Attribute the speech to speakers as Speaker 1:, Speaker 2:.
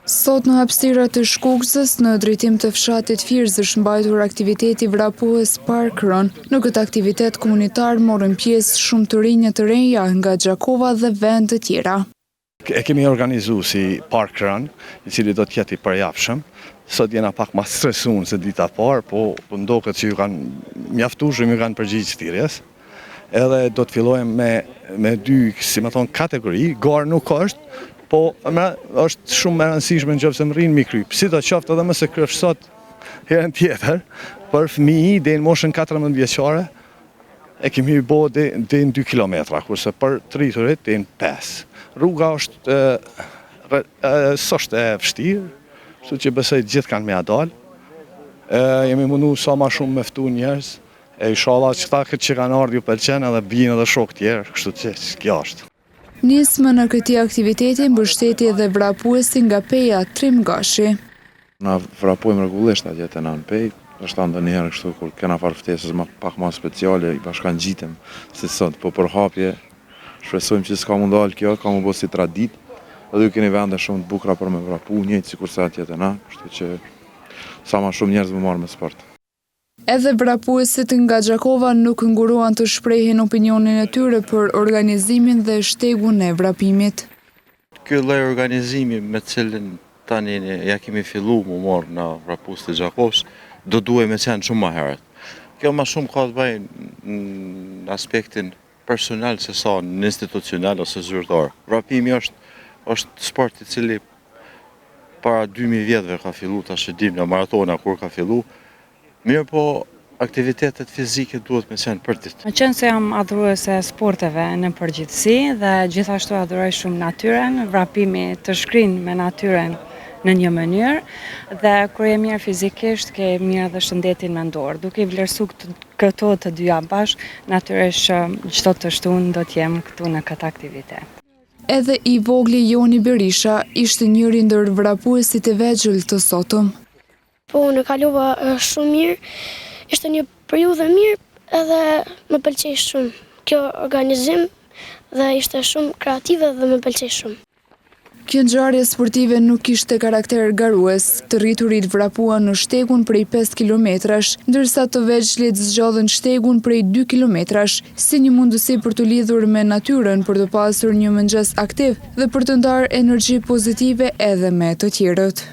Speaker 1: Sot në hapësira të Shkukëzës, në drejtim të fshatit Firz, është mbajtur aktiviteti vrapues Park Run. Në këtë aktivitet komunitar morën pjesë shumë të rinj të reja nga Gjakova dhe vende të tjera.
Speaker 2: E kemi organizu si Park Run, i cili do të jetë i përjapshëm. Sot jena pak ma stresuar se dita parë, po ndoket që ju kanë mjaftuar, ju kanë përgjigjë thirrjes. Edhe do të fillojmë me dy, si më thon, kategori, garë nuk është, po është shumë e rëndësishme nëse më rrinë mi kryp. Si do qoftë edhe mëse krysh sot herën tjetër, për fëmijë deri në moshën 14 vjeçare, e kemi bo deri në 2 kilometra, kurse për të rriturit deri në 5. Rruga s'është e vështirë, kështu që besoj gjithë kanë me dalë. Jemi mundu sa ma shumë me ftu njerëz, e inshallah që ta këtë që kanë ardhur ju pëlqen edhe vijnë edhe shokë tjerë, kështu që kjo është.
Speaker 1: Nismë në këtij aktiviteti mbështeti edhe vrapuesi nga Peja Trim Gashi.
Speaker 3: Na vrapojmë rregullisht atje te nën Pej, është ndonjëherë kështu kur kena farë ftesës pak më speciale, i bashkangjitem si sot, po për hapje shpresojmë që s'ka mund dalë kjo, ka më bërë si traditë, edhe ju keni vende shumë të bukura për me vrapu, njëjtë sikurse atje te na, kështu që sa më shumë njerëz më marrë me sport.
Speaker 1: Edhe vrapuesit nga Gjakova nuk nguruan të shprehin opinionin e tyre për organizimin dhe shtegun e vrapimit.
Speaker 4: Ky lloj organizimi me cilin tani ja kemi filluar më marr në vrapuesit e Gjakovës, do duhej me qenë shumë më herët. Kjo më shumë ka të bëjë në aspektin personal se sa në institucional ose zyrtar. Vrapimi është sport i cili para 2000 vjetëve ka filluar, tash e dim në maratona kur ka filluar. Mirë po, aktivitetet fizike duhet me qenë për ditë.
Speaker 5: Në qenë se jam adhuruese e sporteve në përgjithësi dhe gjithashtu adhuroj shumë natyren, vrapimi të shkrin me natyren në një mënyrë dhe kur je mirë fizikisht, ke mirë dhe shëndetin mendor. Duke i vlerësu këto të dyja bashk, natyrisht çdo të shtunë do t'jem këtu në këtë aktivitet.
Speaker 1: Edhe i vogli Joni Berisha ishte njëri ndër vrapuesit e vegjël të sotëm.
Speaker 6: Po, në kalova shumë mirë, ishte një periudhë mirë edhe më pëlqej shumë. Kjo organizim dhe ishte shumë kreative dhe më pëlqej shumë.
Speaker 1: Kjo ngjarje sportive nuk kishte karakter garues, të rriturit vrapuan në shtegun prej 5 kilometrash, ndërsa të vegjëlit zgjodhen shtegun prej 2 kilometrash, si një mundësi për të lidhur me natyrën, për të pasur një mëngjes aktiv dhe për të ndarë energji pozitive edhe me të tjerët.